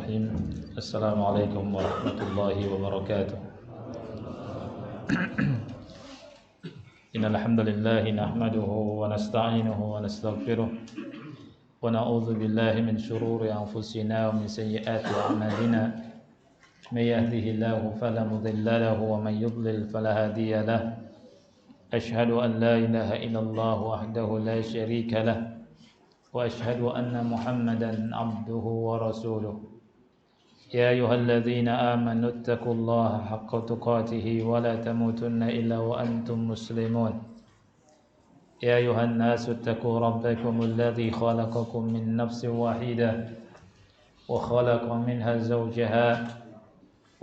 Bismillahirrahmanirrahim. Assalamualaikum warahmatullahi wabarakatuh. Innal hamdalillah nahmaduhu wa nasta'inuhu wa nastaghfiruh wa na'udzu billahi min shururi anfusina wa min sayyiati a'malina. May yahdihillahu fala mudilla lahu wa may yudlil fala hadiya lahu. Ashhadu an la ilaha illallah wahdahu la syarika lahu وأشهد أن محمدا عبده ورسوله يا أيها الذين آمنوا اتقوا الله حق تقاته ولا تموتن إلا وأنتم مسلمون يا أيها الناس اتقوا ربكم الذي خلقكم من نفس واحدة وخلق منها زوجها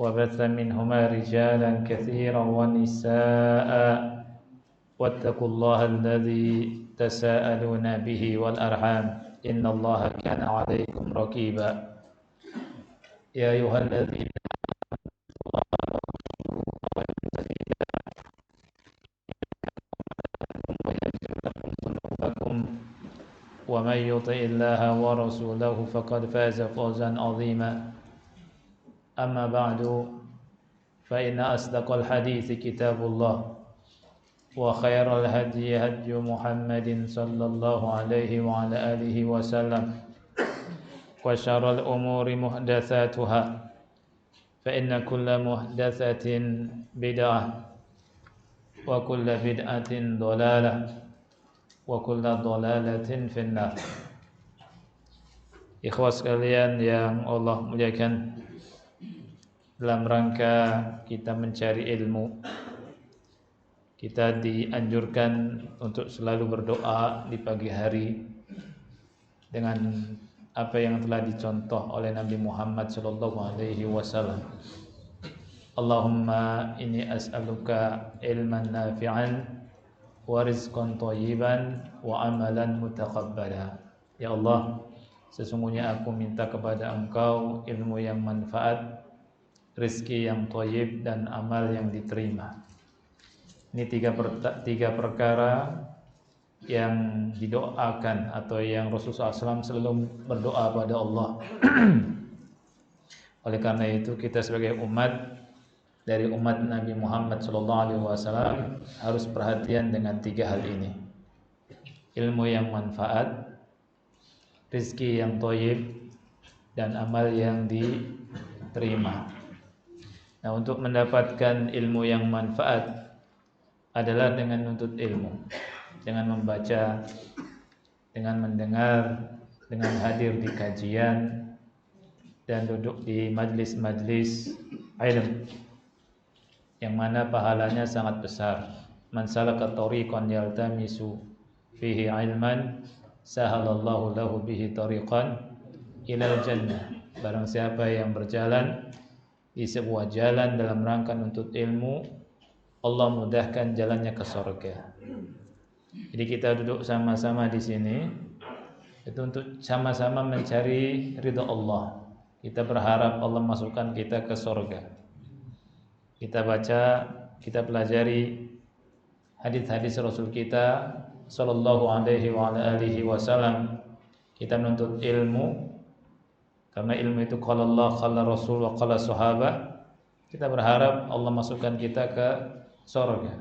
وبث منهما رجالا كثيرا ونساء واتقوا الله الذي تساءلون به والأرحام إن الله كان عليكم رقيبا يا أيها الذين آمنوا ومن يطع الله ورسوله فقد فاز فوزا عظيما أما بعد فإن أصدق الحديث كتاب الله وخير الهدي هدي محمد صلى الله عليه وعلى آله وسلم وشر الأمور محدثاتها فإن كل محدثة بدعة وكل بدعة ضلالة وكل ضلالة في النار. Ikhwas sekalian yang Allah muliakan, dalam rangka kita mencari ilmu, kita dianjurkan untuk selalu berdoa di pagi hari dengan apa yang telah dicontoh oleh Nabi Muhammad sallallahu alaihi wasallam. Allahumma inni as'aluka ilman nafi'an wa rizqan thayyiban wa amalan mutaqabbala. Ya Allah, sesungguhnya aku minta kepada Engkau ilmu yang manfaat, rezeki yang thayyib dan amal yang diterima. Ini tiga perkara yang didoakan atau yang Rasulullah SAW selalu berdoa pada Allah. Oleh karena itu kita sebagai umat dari umat Nabi Muhammad SAW harus perhatian dengan tiga hal ini: ilmu yang manfaat, rezeki yang thayyib, dan amal yang diterima. Nah, untuk mendapatkan ilmu yang manfaat adalah dengan menuntut ilmu, dengan membaca, dengan mendengar, dengan hadir di kajian dan duduk di majlis-majlis ilmu yang mana pahalanya sangat besar. Man salaka tariqan yaltamisu fihi ilman sahalallahu lahu bihi tariqan ilal jannah. Barang siapa yang berjalan di sebuah jalan dalam rangka menuntut ilmu, Allah mudahkan jalannya ke surga. Jadi kita duduk sama-sama di sini itu untuk sama-sama mencari ridha Allah. Kita berharap Allah masukkan kita ke surga. Kita baca, kita pelajari hadis-hadis Rasul kita sallallahu alaihi wa alihi wasallam. Kita menuntut ilmu karena ilmu itu qala Allah, qala Rasul wa qala sahabat. Kita berharap Allah masukkan kita ke surga.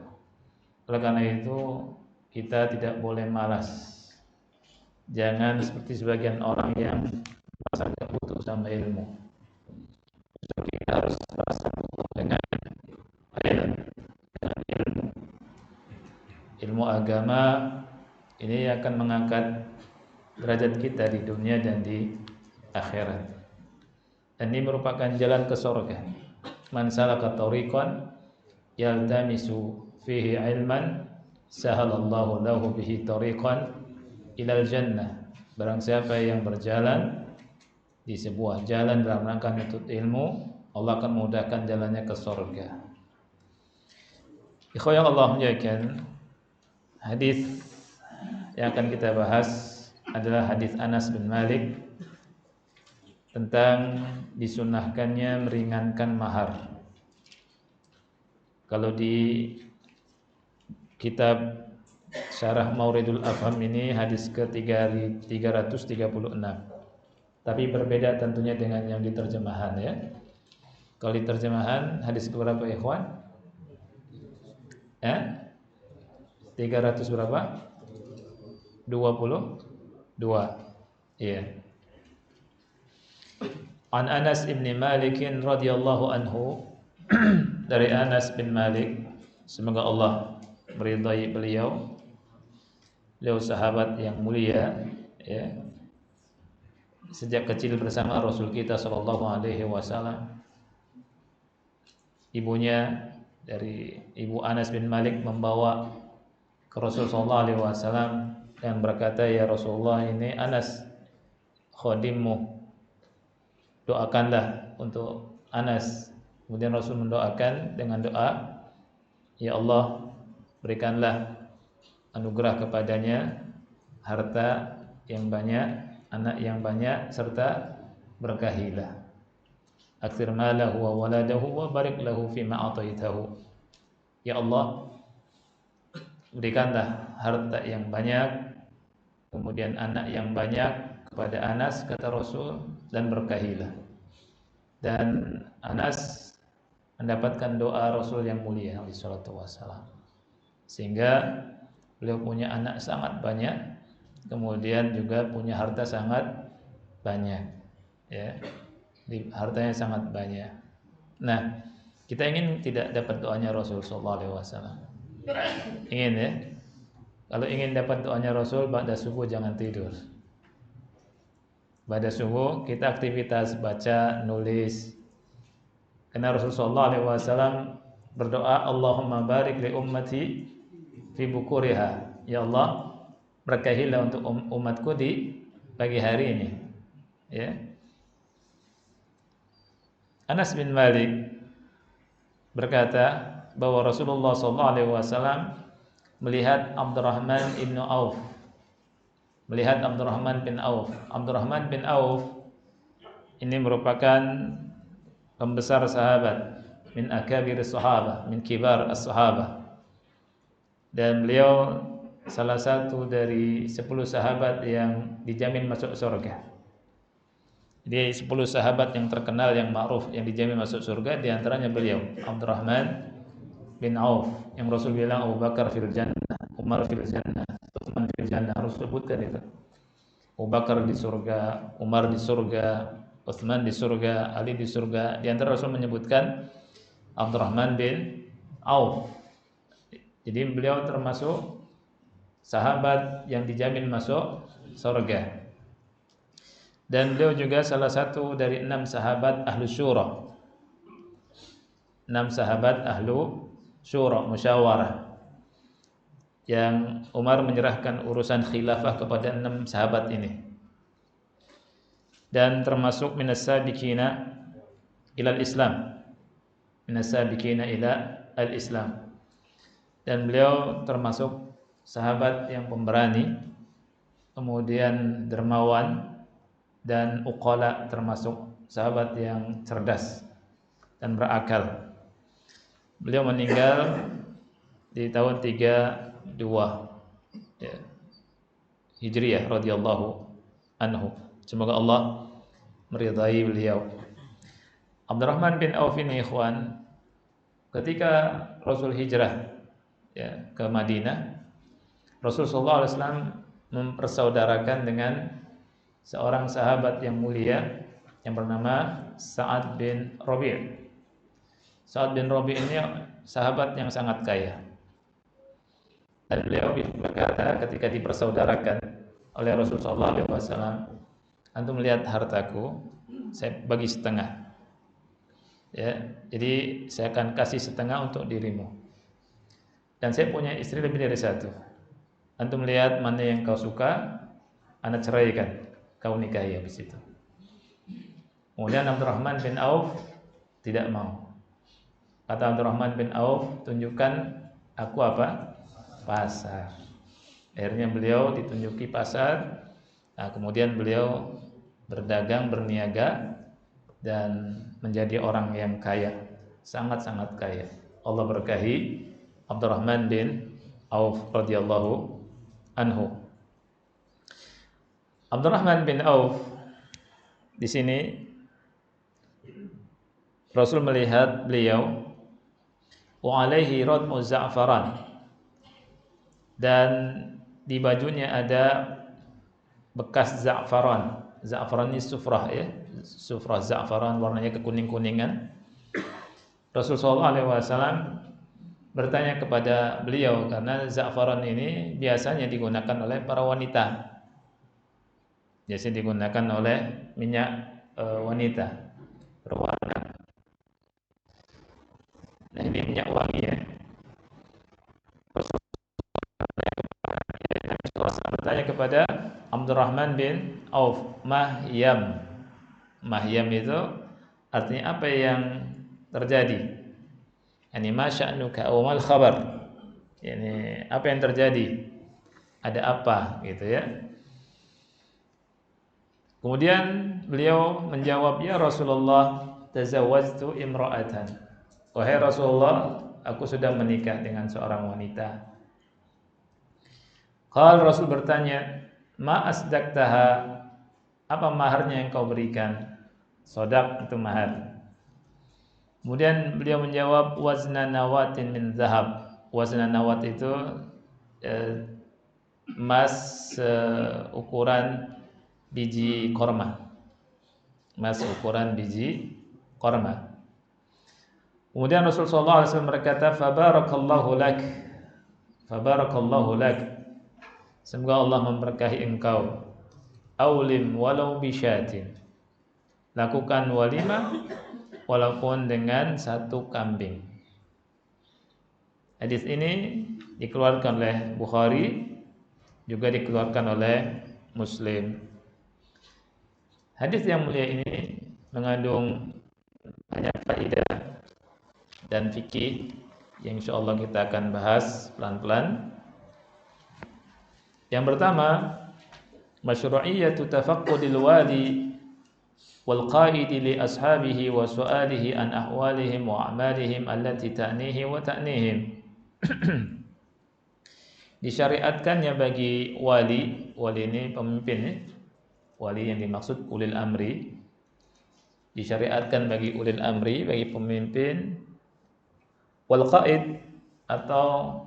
Oleh karena itu kita tidak boleh malas. Jangan seperti sebagian orang yang merasa butuh sama ilmu. Kita harus merasa butuh dengan ilmu. Ilmu agama ini akan mengangkat derajat kita di dunia dan di akhirat. Dan ini merupakan jalan ke surga. Man salaka tariqan yaltamisu fihi ilman sahalallahu lahu bihi tariqan ilal jannah. Barang siapa yang berjalan di sebuah jalan dalam rangka menuntut ilmu, Allah akan memudahkan jalannya ke surga. Ikhwan Allah muliakan, hadis yang akan kita bahas adalah hadis Anas bin Malik tentang disunahkannya meringankan mahar. Kalau di kitab Syarah Mauridul Afham ini hadis ke-336. Tapi berbeda tentunya dengan yang diterjemahan ya. Kalau diterjemahan hadis berapa ikhwan? 300 berapa? 22. Iya. An Anas bin Malik radhiyallahu anhu, dari Anas bin Malik, semoga Allah meridai beliau. Beliau sahabat yang mulia ya. Sejak kecil bersama Rasul kita sallallahu alaihi wasallam. Ibunya dari Ibu Anas bin Malik membawa ke Rasul sallallahu alaihi wasallam dan berkata, "Ya Rasulullah, ini Anas khadimmu. Doakanlah untuk Anas." Kemudian Rasul mendoakan dengan doa, "Ya Allah, berikanlah anugerah kepadanya harta yang banyak, anak yang banyak, serta berkahilah. Aktsir malahu wa waladahu wa barik lahu fima ataitahu." Ya Allah, berikanlah harta yang banyak, kemudian anak yang banyak kepada Anas, kata Rasul, dan berkahilah. Dan Anas mendapatkan doa Rasul yang mulia alaihi salatu wassalam, sehingga beliau punya anak sangat banyak, kemudian juga punya harta sangat banyak ya. Hartanya sangat banyak. Nah, kita ingin tidak dapat doanya Rasul sallallahu alaihi wasallam. Ingin ya. Kalau ingin dapat doanya Rasul, ba'da subuh jangan tidur. Ba'da subuh kita aktivitas baca, nulis. Karena Rasulullah sallallahu alaihi wasallam berdoa, "Allahumma barik li ummati fi bukuriha." Ya Allah, berkahilah untuk umatku di pagi hari ini. Ya. Anas bin Malik berkata bahwa Rasulullah sallallahu alaihi wasallam melihat Abdurrahman bin Auf. Abdurrahman bin Auf ini merupakan pembesar sahabat, min akabir sahabah, min kibar as-sahabah. Dan beliau salah satu dari 10 sahabat yang dijamin masuk surga. Jadi 10 sahabat yang terkenal, yang ma'ruf, yang dijamin masuk surga, di antaranya beliau, Abdurrahman bin Auf, yang Rasul bilang Abu Bakar fil jannah, Umar fil jannah, Utsman fil jannah. Harus sebutkan itu. Abu Bakar di surga, Umar di surga, Utsman di surga, Ali di surga. Di antara Rasul menyebutkan Abdurrahman bin Auf. Jadi beliau termasuk sahabat yang dijamin masuk surga. Dan beliau juga salah satu dari 6 sahabat ahlu syura. 6 sahabat ahlu syura, musyawarah, yang Umar menyerahkan urusan khilafah kepada 6 sahabat ini. Dan termasuk minas sabiqina ilal Islam. Minas sabiqina ila al-Islam. Dan beliau termasuk sahabat yang pemberani, kemudian dermawan, dan uqala, termasuk sahabat yang cerdas dan berakal. Beliau meninggal di tahun 32 ya, Hijriyah radhiyallahu anhu. Semoga Allah meridai beliau. Abdurrahman bin Auf ini ikhwan, ketika Rasul hijrah ya, ke Madinah, Rasul sallallahu alaihi wasallam mempersaudarakan dengan seorang sahabat yang mulia yang bernama Sa'ad bin Rabi'. Sa'ad bin Rabi' ini sahabat yang sangat kaya. Dan beliau berkata ketika dipersaudarakan oleh Rasulullah SAW, "Antum melihat hartaku, saya bagi setengah. Ya, jadi saya akan kasih setengah untuk dirimu. Dan saya punya istri lebih dari satu. Antum melihat mana yang kau suka, anak ceraikan. Kau nikahi habis itu." Kemudian Abdurrahman bin Auf tidak mau. Kata Abdurrahman bin Auf, "Tunjukkan aku apa? Pasar." Akhirnya beliau ditunjuki pasar. Nah, kemudian beliau berdagang, berniaga, dan menjadi orang yang kaya, sangat-sangat kaya. Allah berkahi Abdurrahman bin Auf radhiyallahu anhu. Abdurrahman bin Auf Di sini Rasul melihat beliau wa alaihi radmu za'faran, dan di bajunya ada bekas za'faran. Za'faran ini sufrah ya, sufrah za'faran warnanya kekuning-kuningan. Rasulullah SAW bertanya kepada beliau karena za'faran ini biasanya digunakan oleh para wanita. Biasanya digunakan oleh minyak wanita berwarna. Nah, ini minyak wangi ya. Rasulullah bertanya kepada Abdurrahman bin Auf, Mahyam. Mahyam itu artinya apa yang terjadi? Yani ma sya'nuka aw mal khabar. Yani apa yang terjadi? Ada apa gitu ya. Kemudian beliau menjawab, ya Rasulullah, tazawwajtu imra'atan. Wahai Rasulullah, aku sudah menikah dengan seorang wanita. Kalau Rasul bertanya, ma asdaqtaha, apa maharnya yang kau berikan? Sodak itu mahar. Kemudian beliau menjawab, wazna nawatin min zahab. Wazna nawat itu emas ukuran biji korma. Emas ukuran biji korma. Kemudian Rasulullah SAW berkata, fabarakallahu lak, fabarakallahu lak, semoga Allah memberkahi engkau. Aulim walau bisyatin, lakukan walimah walaupun dengan satu kambing. Hadis ini dikeluarkan oleh Bukhari, juga dikeluarkan oleh Muslim. Hadis yang mulia ini mengandung banyak faedah dan fikih yang insyaallah kita akan bahas pelan-pelan. Yang pertama, masyru'iyyatu tafaqqudil wali wal qaidi li ashabihi wa su'alihi an ahwalihim wa a'malihim allati ta'nihi wa ta'nihim. Disyariatkannya bagi wali, wali ini pemimpin ya. Wali yang dimaksud ulil amri. Disyariatkan bagi ulil amri, bagi pemimpin, wal qaid atau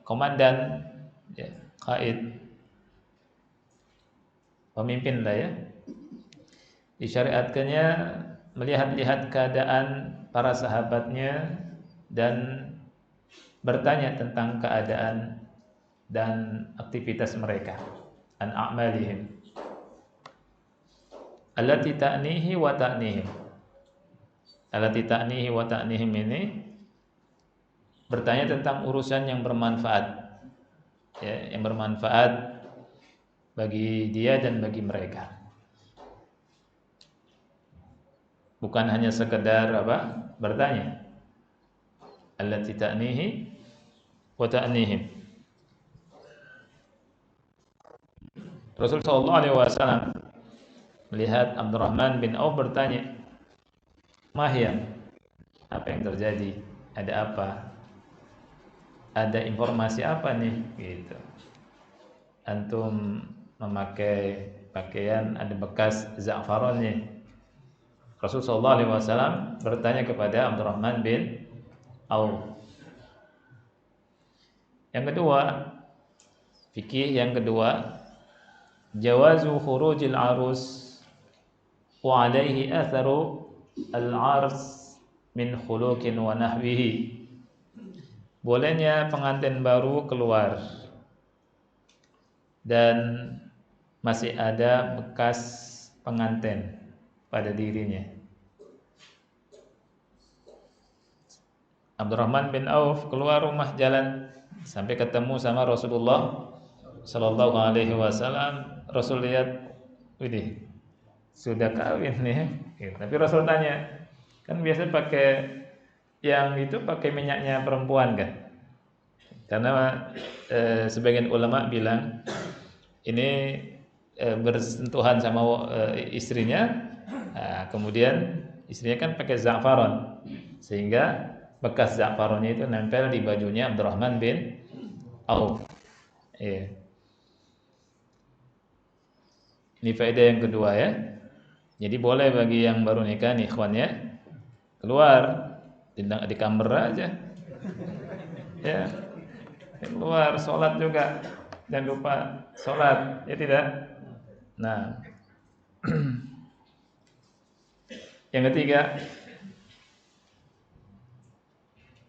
komandan ya, qaid, pemimpin lah ya. Disyariatkannya melihat-lihat keadaan para sahabatnya dan bertanya tentang keadaan dan aktivitas mereka, an a'malihim allati ta'nihi wa ta'nihim. Allati ta'nihi wa ta'nihim ini bertanya tentang urusan yang bermanfaat ya, yang bermanfaat bagi dia dan bagi mereka. Bukan hanya sekedar apa? Bertanya. Allati ta'nihi wa ta'nihim. Rasul sallallahu alaihi wasallam melihat Abdurrahman bin Auf bertanya, Mahyam, apa yang terjadi? Ada apa? Ada informasi apa nih? Gitu. Antum memakai pakaian ada bekas za'farannya. Rasul sallallahu alaihi wasallam bertanya kepada Abdurrahman bin Auf. Yang kedua, fikih yang kedua, jawazu khurujil arus wa alaihi atharu al-ars min khuluqin wa nahwihi. Bolehnya pengantin baru keluar dan masih ada bekas pengantin pada dirinya. Abdurrahman bin Auf keluar rumah jalan sampai ketemu sama Rasulullah sallallahu alaihi wasallam. Rasul lihat, widih, sudah kawin nih. Tapi Rasul tanya, kan biasa pakai yang itu pakai minyaknya perempuan kan? Karena sebagian ulama bilang ini bersentuhan sama istrinya, kemudian istrinya kan pakai za'faran, sehingga bekas za'farannya itu nempel di bajunya Abdurrahman bin Auf. Ini faedah yang kedua ya. Jadi boleh bagi yang baru nikah nih ikhwan ya, keluar di kamar aja. Ya, keluar sholat juga. Jangan lupa sholat, ya tidak? Nah, yang ketiga,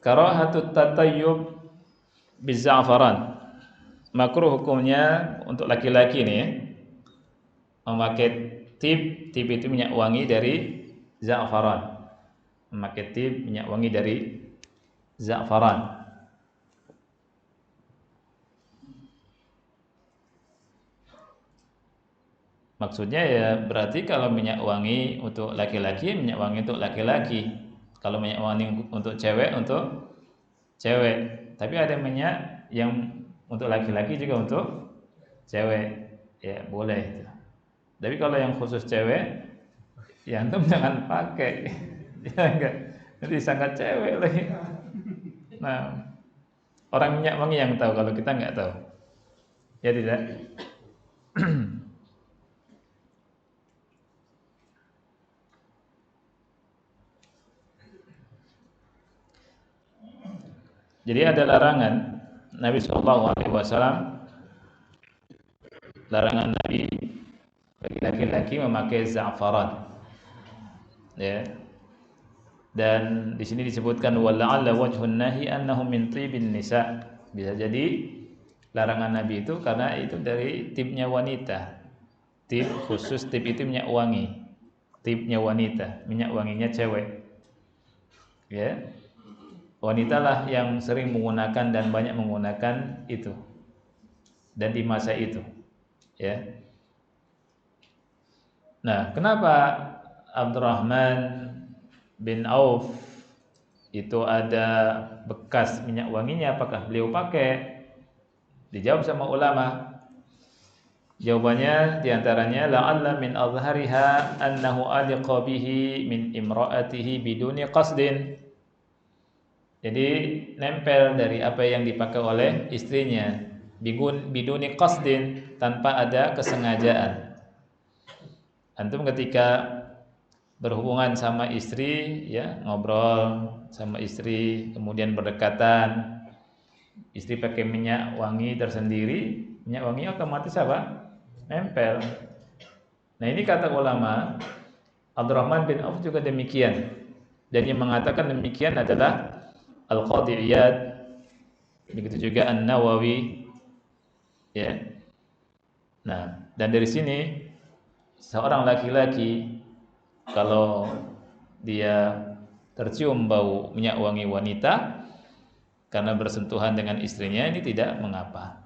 karahatut tatayyub bizzafaran. Makruh hukumnya untuk laki-laki nih ya, memakai tip itu minyak wangi dari za'faran. Memakai tip minyak wangi dari za'faran. Maksudnya ya berarti kalau minyak wangi untuk laki-laki, minyak wangi untuk laki-laki. Kalau minyak wangi untuk cewek, untuk cewek. Tapi ada minyak yang untuk laki-laki juga untuk cewek. Ya boleh. Tapi kalau yang khusus cewek, ya antum jangan pakai. Ya enggak. Nanti sangat cewek lagi. Nah, orang minyak wangi yang tahu, kalau kita enggak tahu. Ya tidak. Jadi ada larangan Nabi SAW, larangan Nabi bagi laki-laki memakai za'faran. Ya. Dan di sini disebutkan wala'alla wajhun nahi annahu min tibin nisa. Bisa jadi larangan Nabi itu karena itu dari tipnya wanita. Tip khusus, tip itu minyak wangi. Tipnya wanita, minyak wanginya cewek. Ya. Wanita lah yang sering menggunakan dan banyak menggunakan itu. Dan di masa itu, ya. Nah, kenapa Abdurrahman bin Auf itu ada bekas minyak wanginya? Apakah beliau pakai? Dijawab sama ulama. Jawabannya diantaranya la'alla min azhariha annahu aliqa bihi min imra'atihi biduni qasdin. Jadi nempel dari apa yang dipakai oleh istrinya biduni qasdin, tanpa ada kesengajaan. Antum ketika berhubungan sama istri ya, ngobrol sama istri kemudian berdekatan, istri pakai minyak wangi tersendiri, minyak wangi otomatis apa? Nempel. Nah, ini kata ulama, Abdurrahman bin Auf juga demikian. Dan yang mengatakan demikian adalah Al-Qadhi Iyad, begitu juga An-Nawawi, ya. Nah, dan dari sini seorang laki-laki kalau dia tercium bau minyak wangi wanita karena bersentuhan dengan istrinya, ini tidak mengapa.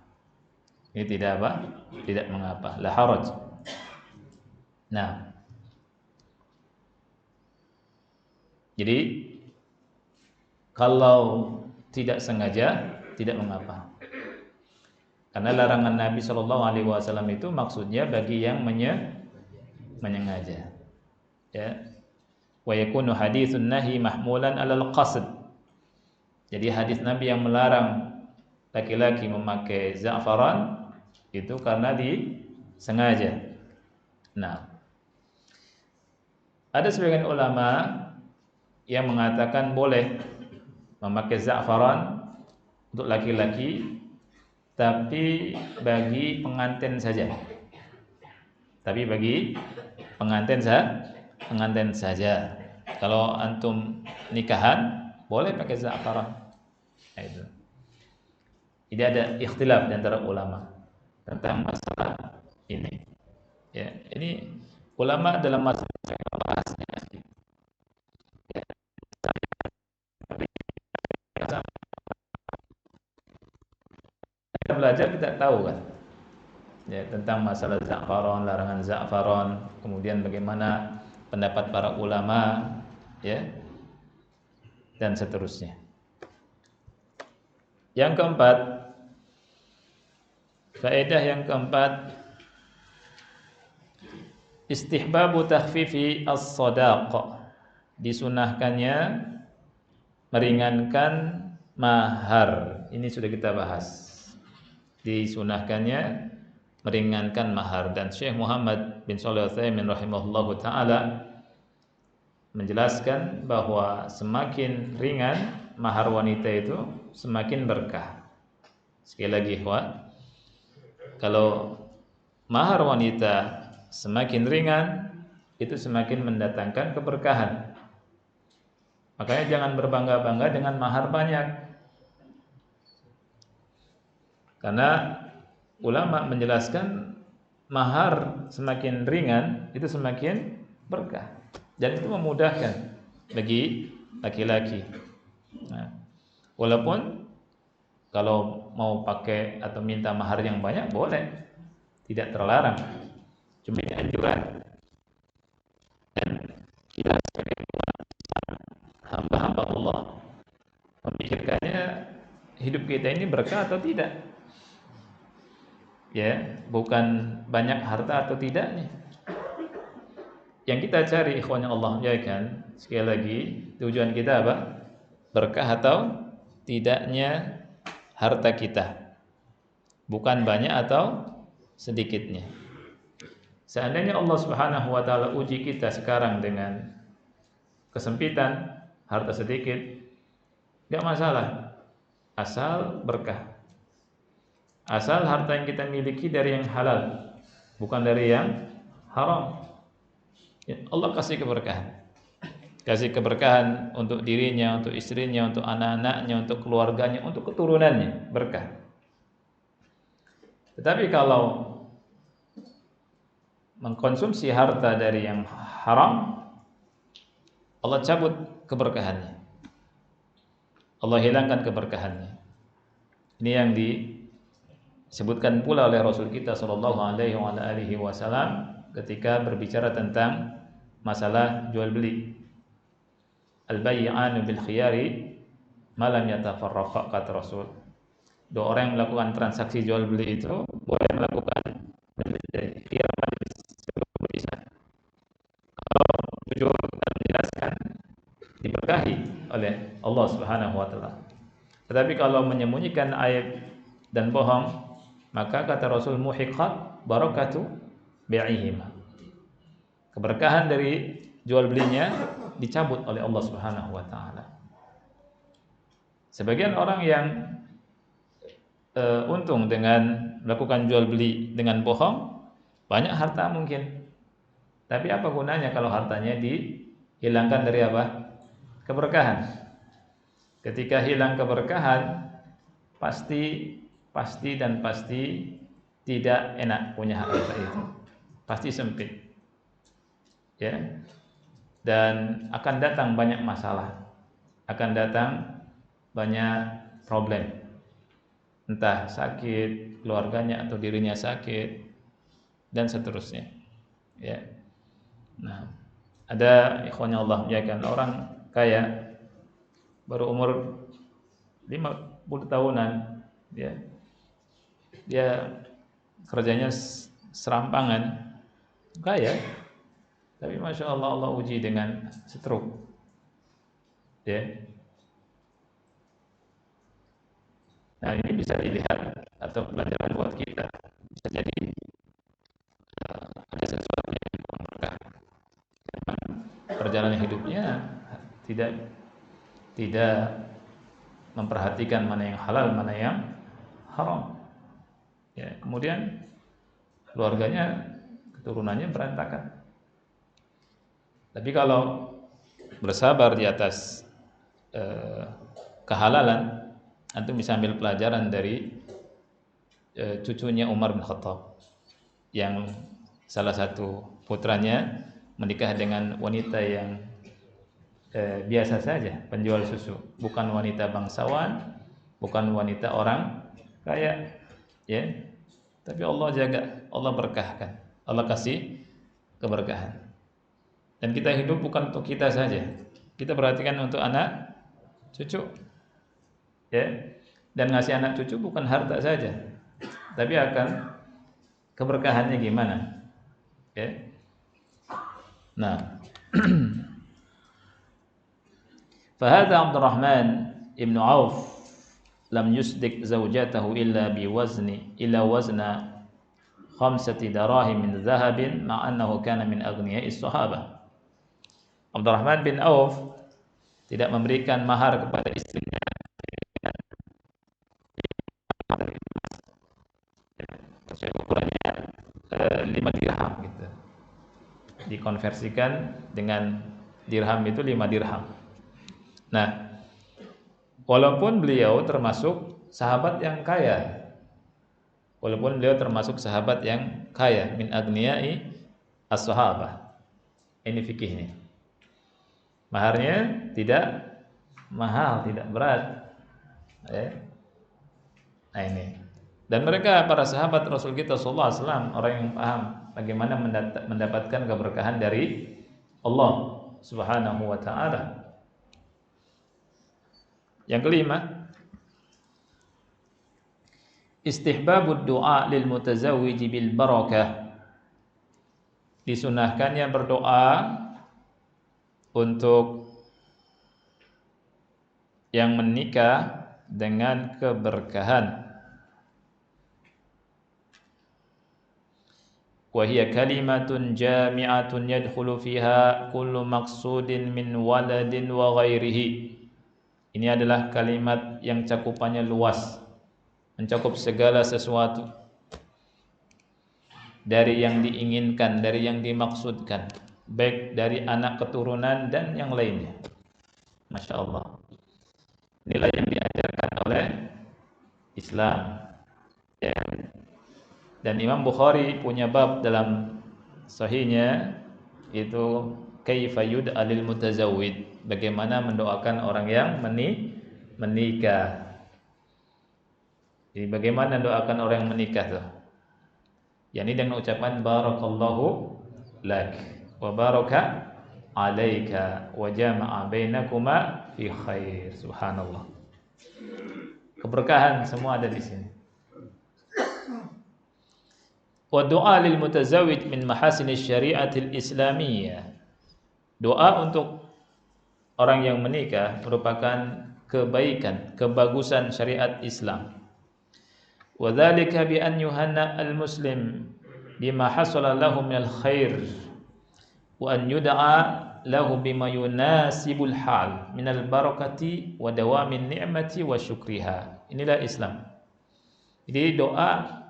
Ini tidak apa? Tidak mengapa. La haraj. Nah, jadi kalau tidak sengaja tidak mengapa. Karena larangan Nabi SAW itu maksudnya bagi yang menyengaja. Ya. Wa yakunu haditsun nahi mahmulan 'alal qasd. Jadi hadis Nabi yang melarang laki-laki memakai za'faran itu karena disengaja. Nah, ada sebagian ulama yang mengatakan boleh memakai za'faran untuk laki-laki, tapi bagi pengantin saja. Tapi bagi pengantin saja. Kalau antum nikahan boleh pakai za'faran. Nah, itu. Jadi ada ikhtilaf di antara ulama tentang masalah ini. Ya, ini ulama dalam masalah bahasnya. Kita belajar kita tahu kan, ya, tentang masalah za'faran, larangan za'faran, kemudian bagaimana pendapat para ulama, ya, dan seterusnya. Yang keempat, faedah yang keempat, istihbabu takhfifi as-sadaq. Disunahkannya meringankan mahar. Ini sudah kita bahas. Disunahkannya meringankan mahar. Dan Syekh Muhammad bin Shalih Al-Utsaimin rahimahullahu taala menjelaskan bahwa semakin ringan mahar wanita itu semakin berkah. Sekali lagi, kalau mahar wanita semakin ringan itu semakin mendatangkan keberkahan. Makanya jangan berbangga-bangga dengan mahar banyak. Karena ulama menjelaskan mahar semakin ringan itu semakin berkah dan itu memudahkan bagi laki-laki. Nah, walaupun kalau mau pakai atau minta mahar yang banyak boleh, tidak terlarang. Cuma ini anjuran. Dan kita sebagai hamba-hamba Allah memikirkannya hidup kita ini berkah atau tidak. Ya, bukan banyak harta atau tidaknya. Yang kita cari ikhwan Allah ya kan, sekali lagi tujuan kita apa? Berkah atau tidaknya harta kita. Bukan banyak atau sedikitnya. Seandainya Allah Subhanahu wa taala uji kita sekarang dengan kesempitan, harta sedikit, enggak masalah. Asal berkah. Asal harta yang kita miliki dari yang halal, bukan dari yang haram. Ya, Allah kasih keberkahan. Kasih keberkahan untuk dirinya, untuk istrinya, untuk anak-anaknya, untuk keluarganya, untuk keturunannya, berkah. Tetapi kalau mengkonsumsi harta dari yang haram, Allah cabut keberkahannya. Allah hilangkan keberkahannya. Ini yang disebutkan pula oleh Rasul kita sallallahu alaihi wasallam ketika berbicara tentang masalah jual beli. Al-bay'anu bil khiyari ma lam yatafarraqa, kata Rasul. Dua orang yang melakukan transaksi jual beli itu boleh melakukan khiyar majlis sebelum berpisah. Kalau jujur dan menjelaskan diberkahi oleh Allah Subhanahu wa taala. Tetapi kalau menyembunyikan aib dan bohong, maka kata Rasul muhiqqat barakatu bi'ihima. Keberkahan dari jual belinya dicabut oleh Allah Subhanahu wa taala. Sebagian orang yang untung dengan melakukan jual beli dengan bohong, banyak harta mungkin. Tapi apa gunanya kalau hartanya dihilangkan dari apa? Keberkahan. Ketika hilang keberkahan, pasti tidak enak punya harta itu. Pasti sempit. Ya. Dan akan datang banyak masalah. Akan datang banyak problem. Entah sakit, keluarganya atau dirinya sakit dan seterusnya. Ya. Nah, ada ikhwannya Allah menjadikan orang kaya baru umur 50 tahunan, ya. Dia kerjanya serampangan, kaya, tapi masya Allah Allah uji dengan stroke, ya. Nah, ini bisa dilihat atau pelajaran buat kita. Bisa jadi ada sesuatu yang berkah. Perjalanan hidupnya tidak memperhatikan mana yang halal, mana yang haram. Ya, kemudian keluarganya, keturunannya berantakan. Tapi kalau bersabar di atas kehalalan, antum bisa ambil pelajaran dari cucunya Umar bin Khattab yang salah satu putranya menikah dengan wanita yang biasa saja, penjual susu, bukan wanita bangsawan, bukan wanita orang kaya, ya. Tapi Allah jaga, Allah berkahkan, Allah kasih keberkahan. Dan kita hidup bukan untuk kita saja, kita perhatikan untuk anak cucu, ya. Dan ngasih anak cucu bukan harta saja, tapi akan keberkahannya gimana, ya. Nah, fahadha Abdurrahman ibn Auf lam yusdik zawjatahu illa wazna khamsati darahim min dhahabin ma'annahu kana min aghniya'is sahabah. Abdurrahman bin Auf tidak memberikan mahar kepada istrinya ukurannya 5 dirham gitu. Dikonversikan dengan dirham itu 5 dirham. Nah, walaupun beliau termasuk sahabat yang kaya, min aghniyai as-sahabah. Ini fikihnya. Maharnya tidak mahal, tidak berat. Nah ini. Dan mereka para sahabat Rasul kita sallallahu alaihi wasallam orang yang paham bagaimana mendapatkan keberkahan dari Allah Subhanahu wa taala. Yang kelima, istihbabud du'a lil mutazawwij bil barakah. Disunahkannya berdoa untuk yang menikah dengan keberkahan. Wa hiya kalimatun jami'atun yadkhulu fiha kullu maqsudin min waladin wa ghairihi. Ini adalah kalimat yang cakupannya luas, mencakup segala sesuatu dari yang diinginkan, dari yang dimaksudkan, baik dari anak keturunan dan yang lainnya. Masya Allah. Inilah yang diajarkan oleh Islam. Dan Imam Bukhari punya bab dalam sahihnya itu kaifa yud'a lil mutazawwid, bagaimana mendoakan orang yang menikah. Jadi bagaimana doakan orang yang menikah tuh? Yani dengan ucapan barakallahu lak wa baraka alaika wa jama'a bainakuma fi khair. Subhanallah. Keberkahan semua ada di sini. Wa du'a lil mutazawwij min mahasinil syari'atil islamiyyah. Doa untuk orang yang menikah merupakan kebaikan, kebagusan syariat Islam. Wa dzalika bi an yuhanna al muslim bima hasala lahu minal khair wa an yud'a lahu bima yunasibul hal minal barakati wa dawamin ni'mati wa syukriha. Inilah Islam. Jadi doa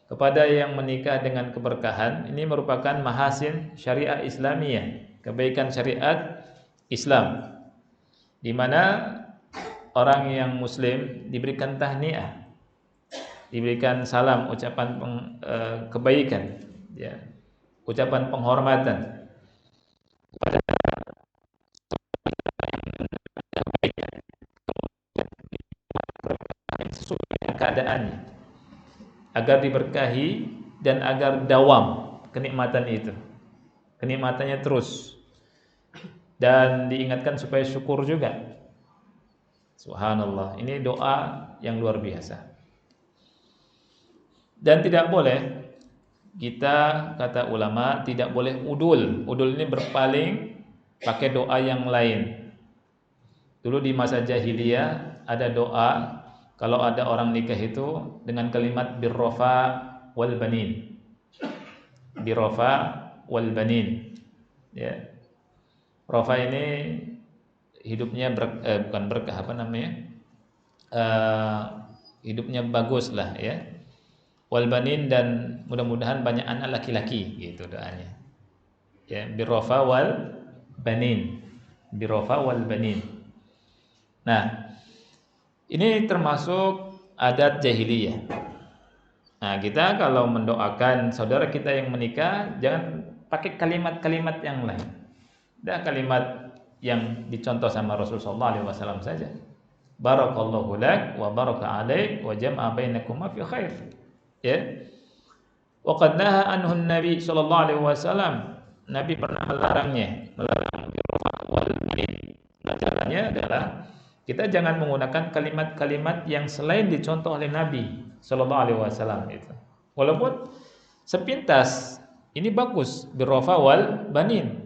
kepada yang menikah dengan keberkahan ini merupakan mahasin syariah Islamiyah, kebaikan syariat Islam, di mana orang yang muslim diberikan tahniah, diberikan salam, ucapan kebaikan, ya, ucapan penghormatan kepada sesuai keadaannya, agar diberkahi dan agar dawam kenikmatan itu, kenikmatannya terus, dan diingatkan supaya syukur juga. Subhanallah, ini doa yang luar biasa. Dan tidak boleh kita, kata ulama, tidak boleh udul. Udul ini berpaling pakai doa yang lain. Dulu di masa jahiliyah ada doa kalau ada orang nikah itu dengan kalimat birrofa wal banin. Birrofa wal banin. Ya. Rofa ini hidupnya bukan berkah, apa namanya? Hidupnya bagus lah, ya. Wal banin, dan mudah-mudahan banyak anak laki-laki, gitu doanya. Ya, birrofa wal banin. Birrofa wal banin. Nah, ini termasuk adat jahiliyah. Nah, kita kalau mendoakan saudara kita yang menikah, jangan pakai kalimat-kalimat yang lain. Dah kalimat yang dicontoh sama Rasulullah SAW saja. Barakallahu lak wa baraka alaik wa jama'a bainakuma fi khair. Ya. Wa qad naha anhu Nabi sallallahu alaihi wasallam. Nabi pernah melarang wal banin. Caranya adalah kita jangan menggunakan kalimat-kalimat yang selain dicontoh oleh Nabi sallallahu alaihi wasallam itu. Walaupun sepintas ini bagus, birrofa wal banin.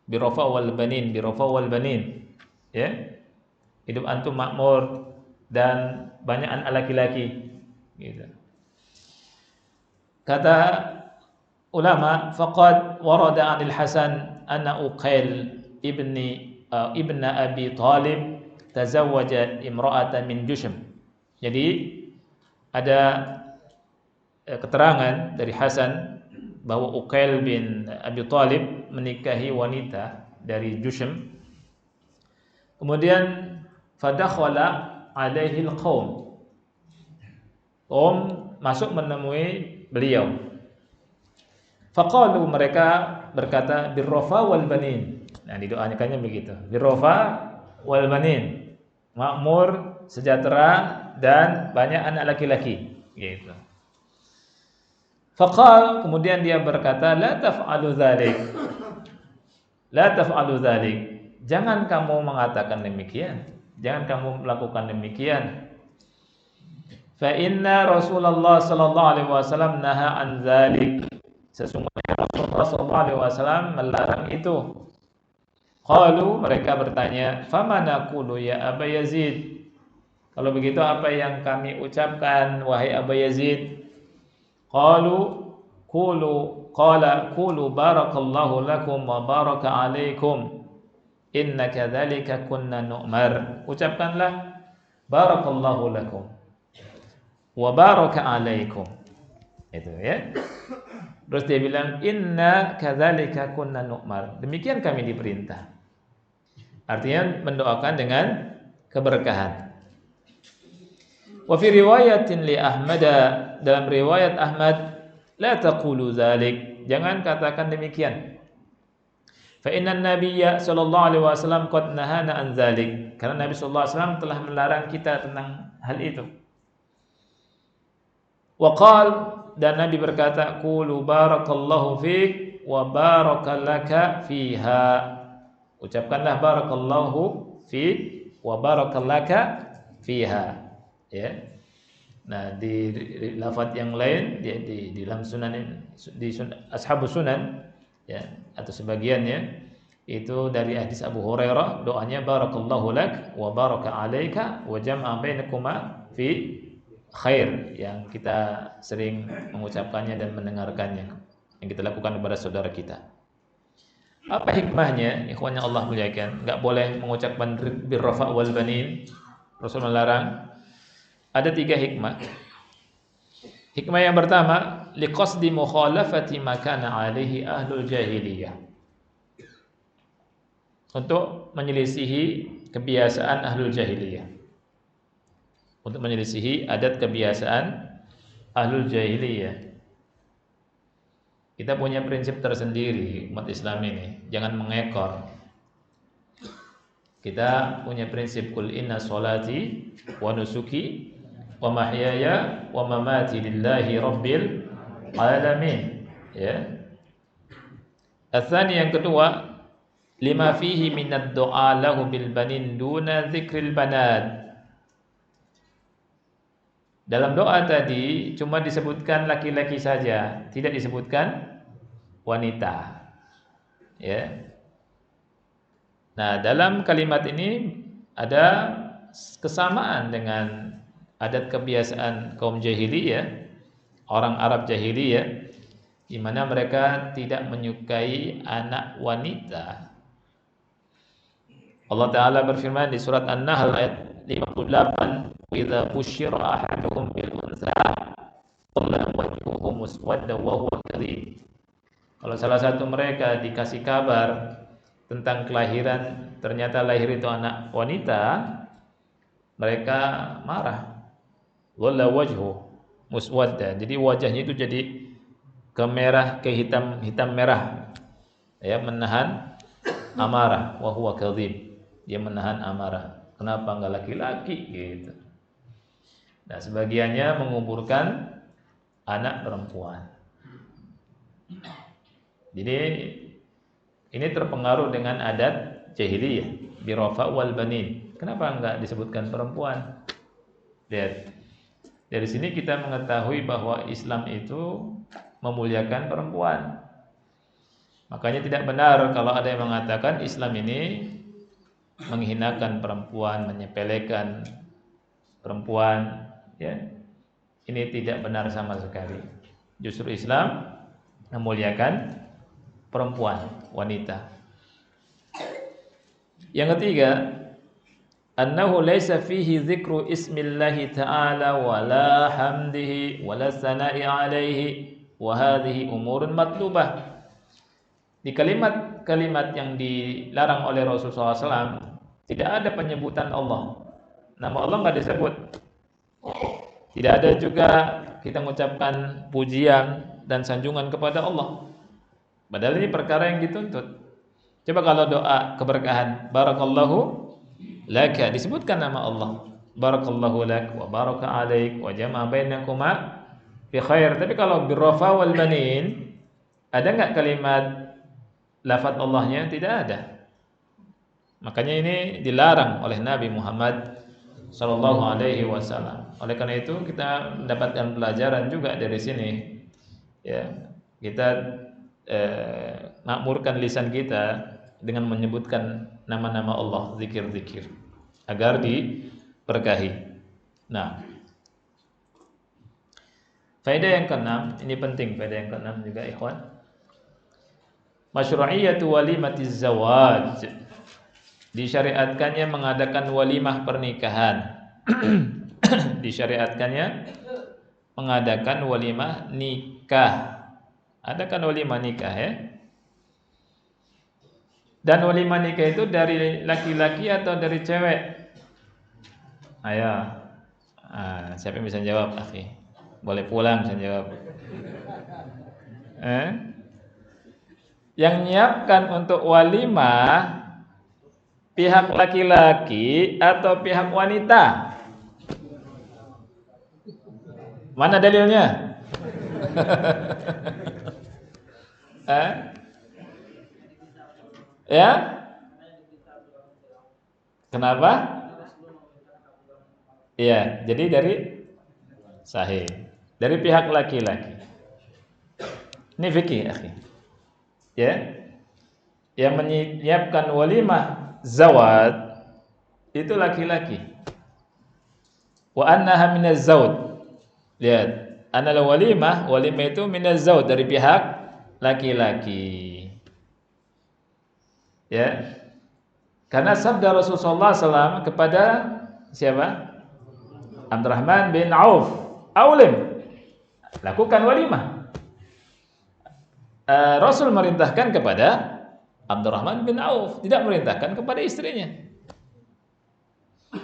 Birrofa wal banin, birrofa wal banin. Ya. Hidup antum makmur dan banyak anak laki-laki gitu. Kata ulama, faqad warada 'anil Hasan anna Uqail ibna Abi Talib tazawwaja imra'atan min Jushm. Jadi ada keterangan dari Hasan bahwa Uqail bin Abi Talib menikahi wanita dari Jushm. Kemudian fadakhala alaihi alqaum. Qaum masuk menemui beliau. Faqalu, mereka berkata, birrofa wal banin. Nah, didoakannya begitu. Birrofa wal banin. Makmur, sejahtera dan banyak anak laki-laki, gitu. Faqal, kemudian dia berkata, la taf'alu dzalik. La taf'alu dzalik. Jangan kamu mengatakan demikian. Jangan kamu melakukan demikian. Fa inna Rasulullah sallallahu alaihi wasallam naha an dzalik. Sesungguhnya Rasulullah sallallahu alaihi wasallam melarang itu. Qalu, mereka bertanya, fama naqulu ya Aba Yazid? Kalau begitu apa yang kami ucapkan wahai Aba Yazid? Qalu qulu barakallahu lakum wa baraka alaikum. Inna kadzalika kunna nu'mar. Ucapkanlah barakallahu lakum wa baraka alaikum. Itu ya. Terus dia bilang inna kadzalika kunna nu'mar. Demikian kami diperintah. Artinya mendoakan dengan keberkahan. Wa fi riwayatin li Ahmad, dalam riwayat Ahmad, la taqulu dzalik. Jangan katakan demikian. Fa inna nabiyya sallallahu alaihi wasallam qad nahana an dzalik. Karena Nabi sallallahu alaihi wasallam telah melarang kita tentang hal itu. Wa qal, dan Nabi berkata, qulu barakallahu fik wa barakalaka fiha. Ucapkanlah barakallahu fik wa barakalaka fiha. Ya. Nah, di lafaz yang lain di dalam ashabus sunan ya, atau sebagiannya itu dari hadis Abu Hurairah, doanya barakallahu lak wa baraka alaika wa jam'a bainakuma fi khair, yang kita sering mengucapkannya dan mendengarkannya, yang kita lakukan kepada saudara kita. Apa hikmahnya? Ikhwan yang Allah muliakan, enggak boleh mengucapkan birrafa wal banin. Rasul melarang. Ada 3 hikmah. Hikmah yang pertama, liqasdi mukhalafati ma kana alaihi ahlul jahiliyah. Untuk menyelisihi kebiasaan ahlul jahiliyah. Untuk menyelisihi adat kebiasaan ahlul jahiliyah. Kita punya prinsip tersendiri umat Islam ini, jangan mengekor. Kita punya prinsip kul inna sholati wa nusuki wa mahyaya wa mamati lillahi rabbil alamin. Ya. Asani, yang kedua, lima fihi minad du'a lahu bil banin duna dzikril banat. Dalam doa tadi cuma disebutkan laki-laki saja, tidak disebutkan wanita. Ya. Nah, dalam kalimat ini ada kesamaan dengan adat kebiasaan kaum jahiliyah, orang Arab jahiliyah, di mana mereka tidak menyukai anak wanita. Allah Ta'ala berfirman di surat An-Nahl ayat 58, "Idza busyira ahaduhum bil untha dhalla wajhuhu muswaddan wa huwa kadhib." Kalau salah satu mereka dikasih kabar tentang kelahiran, ternyata lahir itu anak wanita, mereka marah. Dhalla wajhu muswaddan. Jadi wajahnya itu jadi hitam merah. Ya, menahan amarah, wa huwa kadhib. Dia menahan amarah. Kenapa enggak laki-laki gitu. Nah, sebagiannya menguburkan anak perempuan. Jadi ini terpengaruh dengan adat jahiliyah, birafa wal banin. Kenapa enggak disebutkan perempuan? Lihat. Dari sini kita mengetahui bahwa Islam itu memuliakan perempuan. Makanya tidak benar kalau ada yang mengatakan Islam ini menghinakan perempuan, menyepelekan perempuan, ya. Ini tidak benar sama sekali. Justru Islam memuliakan perempuan, wanita. Yang ketiga, annahu laisa fihi dzikru ismillahi ta'ala wala hamdihi wala sana'i alaihi wa hadhihi umurun matlubah. Di kalimat-kalimat yang dilarang oleh Rasulullah SAW tidak ada penyebutan Allah. Nama Allah enggak disebut. Tidak ada juga kita mengucapkan pujian dan sanjungan kepada Allah. Padahal ini perkara yang dituntut. Coba kalau doa keberkahan, barakallahu laka, disebutkan nama Allah. Barakallahu lak wa baraka alaik wa jama'a bainakuma fi khair. Tapi kalau birrafa wal banin, ada enggak kalimat lafaz Allahnya? Tidak ada. Makanya ini dilarang oleh Nabi Muhammad sallallahu alaihi wasallam. Oleh karena itu kita mendapatkan pelajaran juga dari sini. Ya, kita makmurkan lisan kita dengan menyebutkan nama-nama Allah, zikir-zikir agar diberkahi. Nah, faedah yang keenam, ini penting faedah yang keenam juga ikhwan. Masyru'iyatu walimatiz zawaj. Disyariatkannya mengadakan walimah pernikahan. Disyariatkannya mengadakan walimah nikah. Adakan walimah nikah ya. Dan walimah nikah itu dari laki-laki atau dari cewek? Ayo. Siapa yang bisa jawab, akhi? Boleh pulang bisa jawab. Yang nyiapkan untuk walimah pihak laki-laki atau pihak wanita? Mana dalilnya? Ya? Kenapa? Iya, jadi dari sahih. Dari pihak laki-laki. Ini fikih, akhi. Ya. Yang menyiapkan walimah zawad itu laki-laki. Wa annaha minaz zawj. Lihat, anal walimah itu minaz zawj, dari pihak laki-laki. Ya, karena sabda Rasulullah SAW kepada siapa? Abdurrahman bin Auf, aulim, lakukan walimah. Rasul merintahkan kepada Abdurrahman bin Auf, tidak merintahkan kepada istrinya,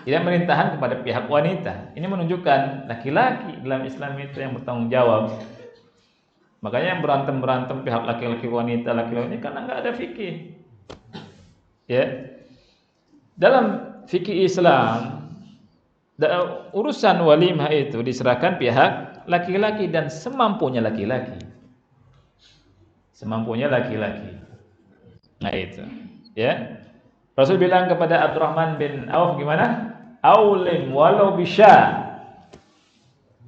tidak merintahkan kepada pihak wanita. Ini menunjukkan laki-laki dalam Islam itu yang bertanggung jawab. Makanya yang berantem pihak laki-laki wanita ini karena nggak ada fikih. Ya, dalam fikih Islam urusan walimah itu diserahkan pihak laki-laki dan semampunya laki-laki. Semampunya laki-laki. Nah itu, ya. Rasul bilang kepada Abdurrahman bin Auf gimana? Aulim walau bisya.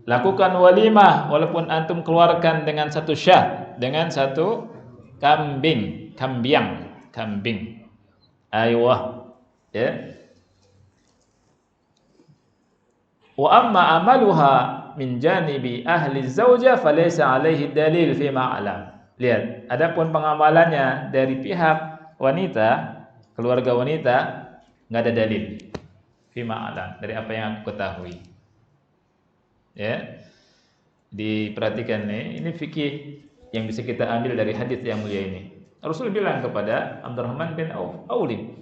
Lakukan walimah walaupun antum keluarkan dengan satu syah, dengan satu kambing. Aywa, ya. Wa amma amaluha min janibi ahli zauja falaysa alaihi dalil fi ma'alam. Lihat, adapun pengamalannya dari pihak wanita, keluarga wanita, enggak ada dalil fi ma'alam, dari apa yang aku ketahui. Ya. Diperhatikan nih, ini fikih yang bisa kita ambil dari hadis yang mulia ini. Rasul bilang kepada Abdurrahman bin Auf, aulim,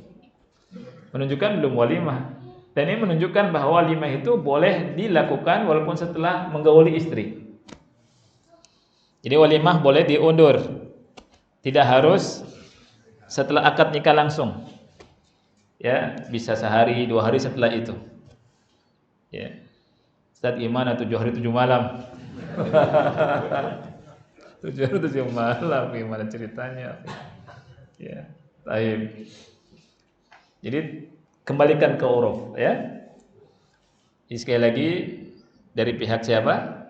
menunjukkan belum walimah. Dan ini menunjukkan bahwa walimah itu boleh dilakukan walaupun setelah menggauli istri. Jadi walimah boleh diundur, tidak harus setelah akad nikah langsung. Ya, bisa sehari, 2 hari setelah itu. Ya, Ustaz gimana 7 hari 7 malam? 7 hari 7 malam, gimana ceritanya? Ya, baik. Jadi kembalikan ke uruf, ya. Jadi sekali lagi dari pihak siapa?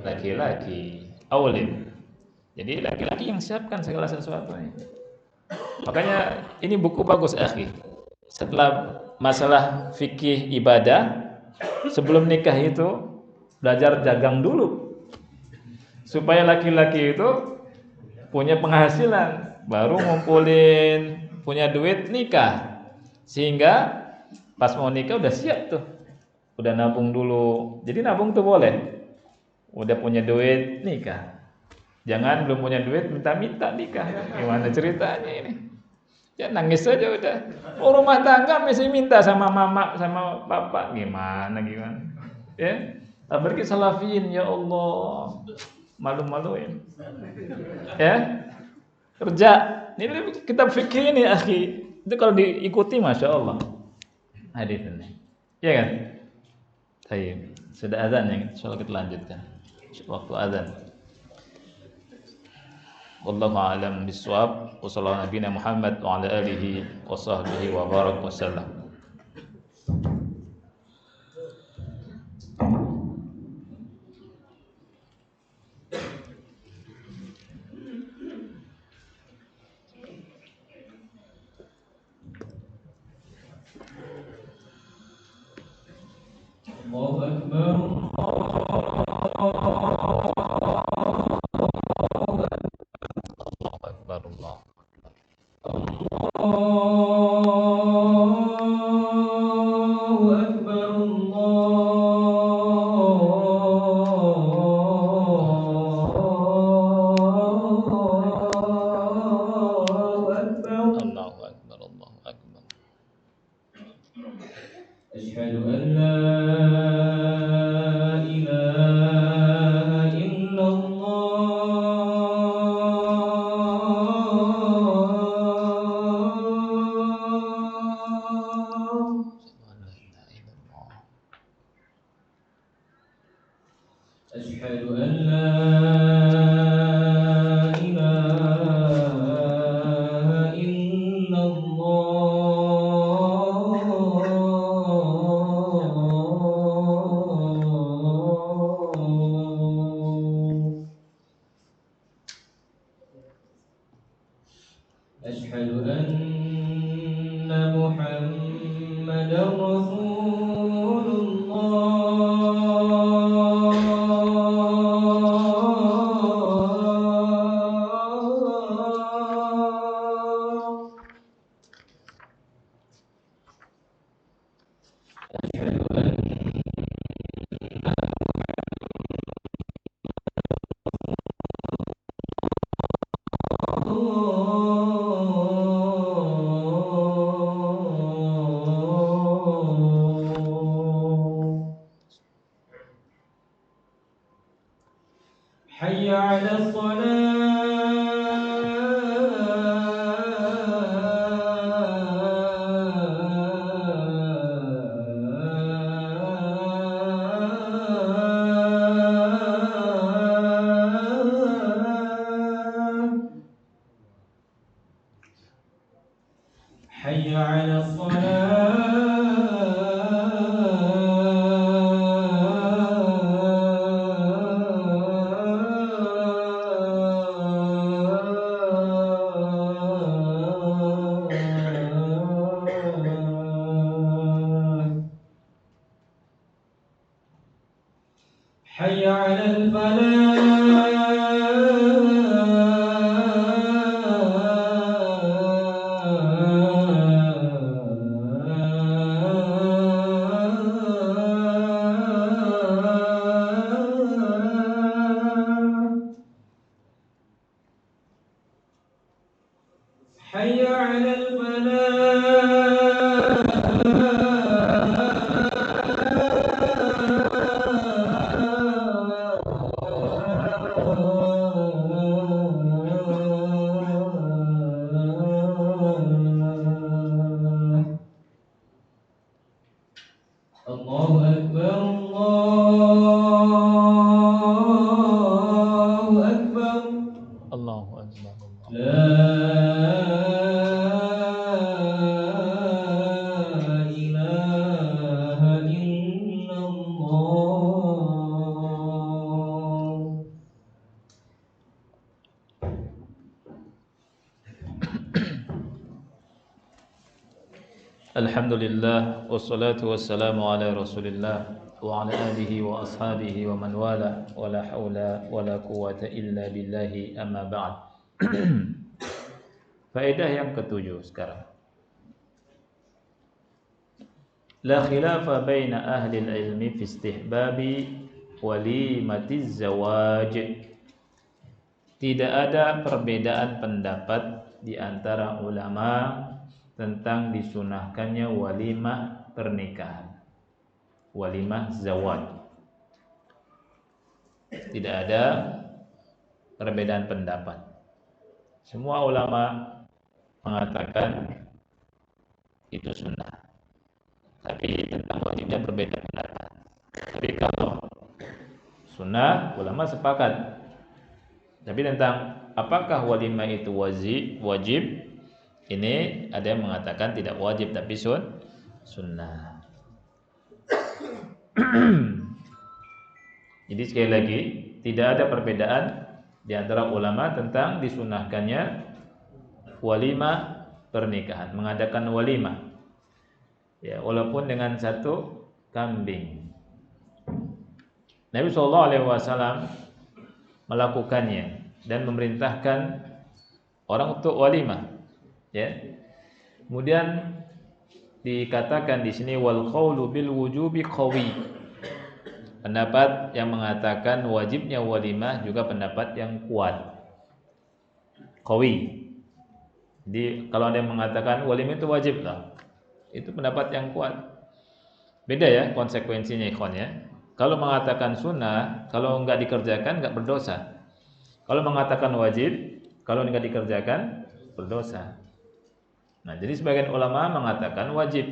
Laki-laki, aulim. Jadi laki-laki yang siapkan segala sesuatunya. Makanya ini buku bagus, akhi. Setelah masalah fikih ibadah, sebelum nikah itu belajar dagang dulu. supaya laki-laki itu punya penghasilan, baru ngumpulin punya duit nikah, sehingga pas mau nikah udah siap tuh, udah nabung dulu. Jadi nabung tuh boleh, udah punya duit nikah. Jangan belum punya duit minta-minta nikah. Gimana ceritanya ini? Ya nangis aja udah. Oh, rumah tangga masih minta sama mama sama papa, gimana? Ya, apalagi salafiyin, ya Allah, malu-maluin. Ya, kerja. Ini kita fikir ini, akhi. Itu kalau diikuti, masya Allah. Hadis ini, ya kan? Baik, sudah azan ya. Insyaallah kita lanjutkan. Waktu azan. Wallahu a'lam bishawab. Wassallallahu nabiyana Muhammad wa ala alihi wa sahbihi wa barak wasallam. Allahu Akbar. أشهد أن لا إله إلا الله. أشهد أن لا إله إلا الله. أشهد أن محمدا رسول الله. حي على الصلاة. حي على الصلاة. حي على الفلاح. حي على الفلاح. الله أكبر الله أكبر. Allahu akbar. لا إله إلا الله. Alhamdulillah, wassalatu wassalamu ala Rasulillah wa ala alihi wa ashabihi wa man wala wa la haula wa la quwwata illa billahi amma ba'd. Faedah yang ketujuh sekarang. La khilafa baina ahli al-ilmi fi istihbabi walimatiz zawaj. Tidak ada perbedaan pendapat di antara ulama tentang disunahkannya walimah pernikahan. Walimah zawaj. Tidak ada perbedaan pendapat. Semua ulama mengatakan itu sunnah. Tapi tentang wajibnya berbeda pendapat. Tapi kalau sunnah, ulama sepakat. Tapi tentang apakah walimah itu wajib, ini ada yang mengatakan tidak wajib tapi sunnah. Jadi sekali lagi, tidak ada perbedaan di antara ulama tentang disunahkannya walimah pernikahan, mengadakan walimah. Ya, walaupun dengan satu kambing. Nabi SAW melakukannya dan memerintahkan orang untuk walimah. Ya. Kemudian dikatakan di sini wal qaulu bil wujubi qawi. Pendapat yang mengatakan wajibnya walimah juga pendapat yang kuat. Qawi. Jadi kalau ada yang mengatakan walimah itu wajib lah, itu pendapat yang kuat. Beda ya konsekuensinya ikhwan ya. Kalau mengatakan sunnah, kalau enggak dikerjakan enggak berdosa. Kalau mengatakan wajib, kalau enggak dikerjakan berdosa. Nah, jadi sebagian ulama mengatakan wajib.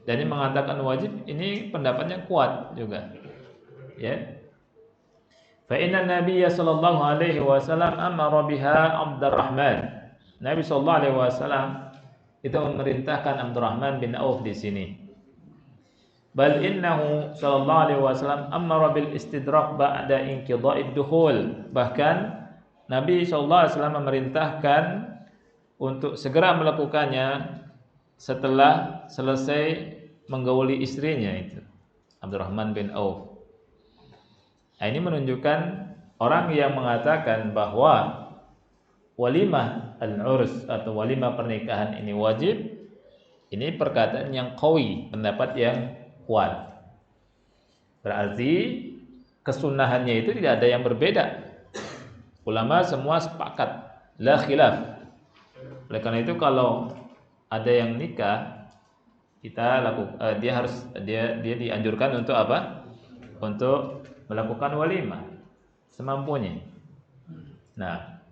Dan yang mengatakan wajib ini pendapatnya kuat juga. Ya. Fa inna Nabiyya sallallahu alaihi wasallam amara biha Abdurrahman. Nabi sallallahu alaihi wasallam itu memerintahkan Abdurrahman bin Auf di sini. Bal innahu sallallahu alaihi wasallam amara bil istidrak ba'da inqidha'id dukhul. Bahkan Nabi sallallahu alaihi wasallam memerintahkan untuk segera melakukannya setelah selesai menggauli istrinya itu Abdurrahman bin Auf. Nah, ini menunjukkan orang yang mengatakan bahwa walimah al-urs atau walimah pernikahan ini wajib, ini perkataan yang qawi, pendapat yang kuat. Berarti kesunahannya itu tidak ada yang berbeda. Ulama semua sepakat, la khilaf. Oleh karena itu kalau ada yang nikah, kita dia dianjurkan untuk apa? Untuk melakukan walimah semampunya. Nah,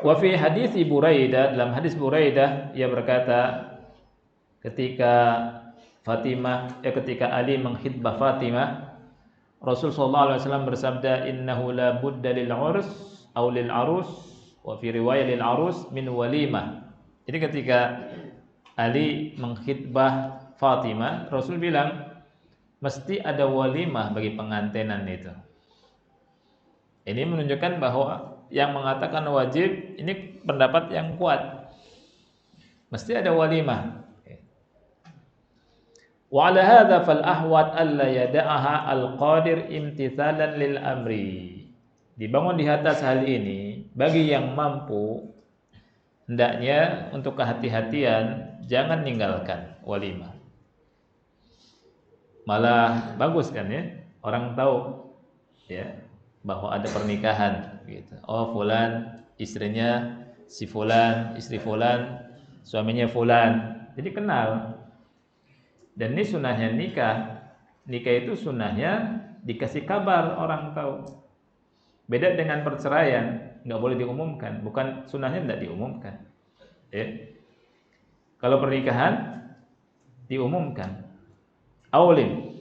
wa fi hadis Buraidah, dalam hadis Buraidah ia berkata ketika Ali mengkhitbah Fatimah, Rasul sallallahu alaihi wasallam bersabda, innahu la budda lil urs aw lil arus wa fi riwayat lil arus min walimah. Jadi ketika Ali mengkhitbah Fatimah, Rasul bilang mesti ada walimah bagi pengantinan itu. Ini menunjukkan bahwa yang mengatakan wajib ini pendapat yang kuat. Mesti ada walimah. Wa ala hadza fal ahwat alla yada'aha al-qadir imtithalan lil amri. Dibangun di atas hal ini bagi yang mampu, hendaknya untuk kehati-hatian jangan ninggalkan walimah. Malah bagus kan ya, orang tahu ya bahwa ada pernikahan gitu. Oh, fulan istrinya si fulan, istri fulan suaminya fulan. Jadi kenal. Dan ini sunnahnya nikah. Nikah itu sunnahnya dikasih kabar, orang tahu. Beda dengan perceraian, nggak boleh diumumkan. Bukan sunnahnya tidak diumumkan. Ya. Kalau pernikahan diumumkan. Awlim.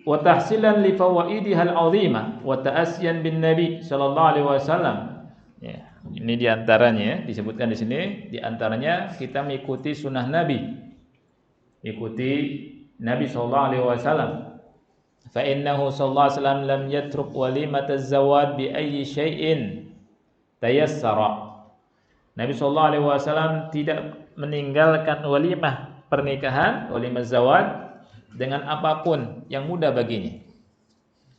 Wa tahsilan li fawaidihal 'azimah wa ta'asyan bin Nabi sallallahu alaihi wasallam. Ya, ini di antaranya disebutkan di sini, di antaranya kita mengikuti sunnah Nabi. Ikuti Nabi sallallahu alaihi wasallam. Fa innahu sallallahu alaihi wasallam lam yatruk walimataz zawad bi ayyi syai'in tayassara. Nabi sallallahu alaihi wasallam tidak meninggalkan walimah pernikahan, walimah zawad dengan apapun yang mudah baginya.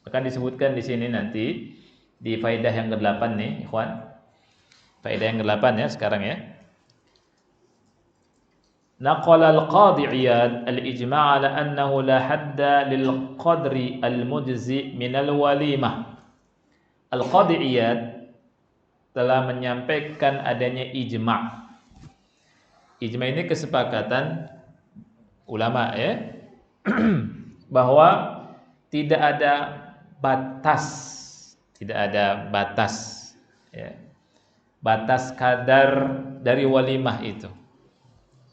Akan disebutkan di sini nanti di faedah yang ke-8 nih, ikhwan. Faedah yang ke-8 ya sekarang ya. Naqala al-Qadhi Iyad al-ijma' ala annahu la hadda lil qadri al-mujzi min al-walimah. Al-Qadhi Iyad telah menyampaikan adanya ijma'. Ijma' ini kesepakatan ulama ya bahwa tidak ada batas, ya. Batas kadar dari walimah itu.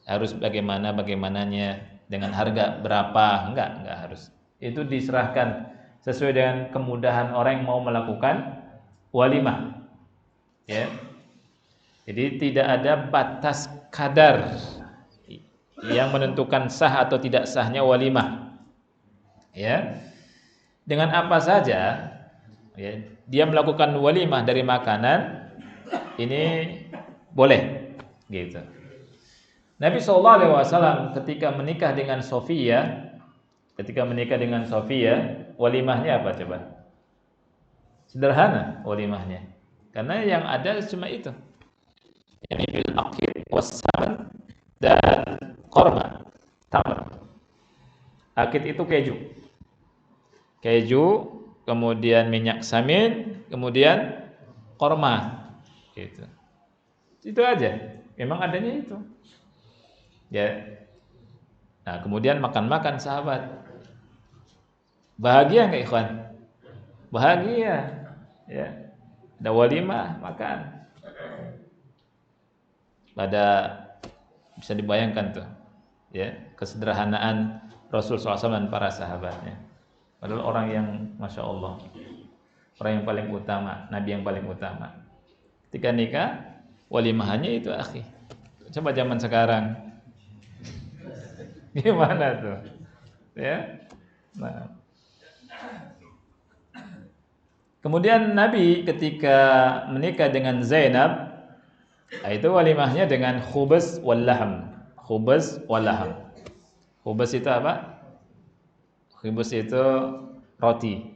Harus bagaimananya dengan harga berapa? Enggak harus. Itu diserahkan sesuai dengan kemudahan orang yang mau melakukan walimah. Ya. Jadi tidak ada batas kadar yang menentukan sah atau tidak sahnya walimah. Ya. Dengan apa saja ya, dia melakukan walimah dari makanan ini boleh gitu. Nabi SAW ketika menikah dengan Sofia, walimahnya apa coba? Sederhana walimahnya, karena yang ada cuma itu, yani bil aqid wassaman dan korma, tamar. Akid itu keju, kemudian minyak samin, kemudian korma, gitu. Itu aja, memang adanya itu. Ya. Nah, kemudian makan sahabat. Bahagia enggak ikhwan? Bahagia. Ya. Ada walimah, makan. Bisa dibayangkan tuh. Ya, kesederhanaan Rasul SAW dan para sahabatnya. Padahal orang yang Masya Allah, orang yang paling utama, Nabi yang paling utama. Ketika nikah, walimahannya itu akhi. Coba zaman sekarang, gimana tuh? Ya. Nah. Kemudian Nabi ketika menikah dengan Zainab, itu walimahnya dengan khubz wal laham. Khubz wal laham. Khubz itu apa? Khubz itu roti.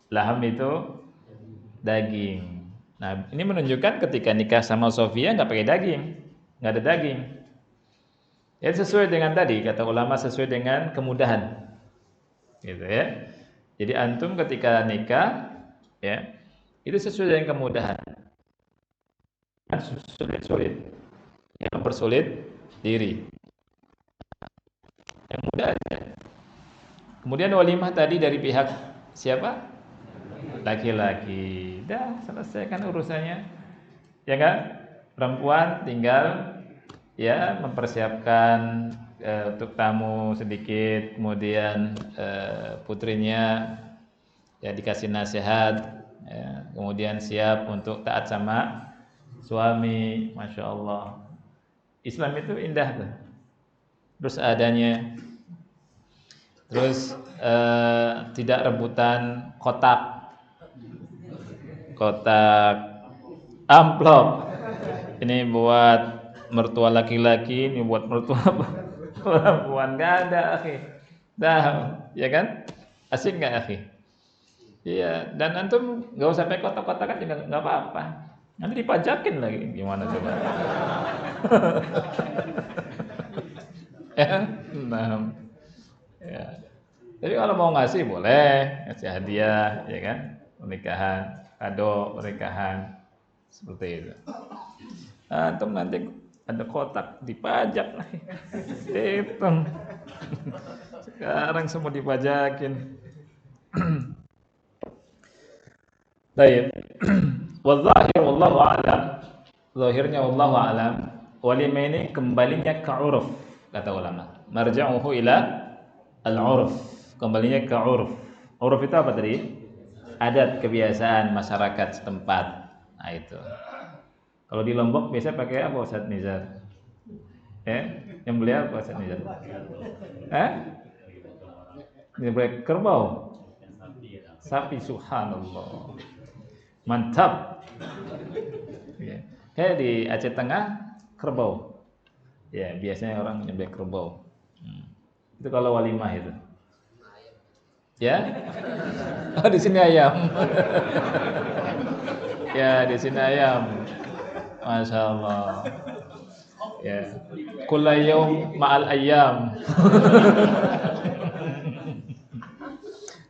Laham itu daging. Nah, ini menunjukkan ketika nikah sama Sofia nggak pakai daging, nggak ada daging. Ya sesuai dengan tadi kata ulama, sesuai dengan kemudahan, gitu ya. Jadi antum ketika nikah, ya itu sesuai dengan kemudahan. Sulit, yang mempersulit diri. Yang mudah aja. Kemudian walimah tadi dari pihak siapa? Laki-laki. Dah selesaikan urusannya. Ya kan? Perempuan tinggal ya mempersiapkan untuk tamu sedikit, kemudian putrinya ya dikasih nasihat, ya, kemudian siap untuk taat sama suami. Masya Allah, Islam itu indah tuh. Terus adanya, terus tidak rebutan kotak amplop. Ini buat mertua laki-laki, ini buat mertua perempuan. Nggak ada akhi. Dah, ya kan? Asik nggak akhi? Iya. Dan antum nggak usah pakai kotak-kotakan juga nggak apa-apa. Nanti dipajakin lagi, gimana coba? Ya, nah, ya. Jadi kalau mau ngasih boleh, ngasih hadiah, ya kan? Pernikahan, kado pernikahan, seperti itu. Antum nanti ada kotak dipajak lagi. Hitung. Sekarang semua dipajakin. Baik. Wadzahir wallahu a'lam. Zahirnya wallahu a'lam. Walimah ini kembalinya ke uruf, kata ulama. Marja'uhu ila al-uruf. Kembalinya ke uruf. Uruf itu apa tadi? Adat kebiasaan masyarakat setempat. Nah itu. Kalau di Lombok biasa pakai apa Ustaz Nizar? Yang beli apa Ustaz Nizar? Ini beli kerbau. Sapi, subhanallah. Mantap. Kayak di Aceh Tengah kerbau. Ya, biasanya orang nyembelih kerbau. Itu kalau walimah itu. Ya? Oh, di sini ayam. Ya, di sini ayam. Masya Allah. Ya. Kulla yaum ma'al ayam.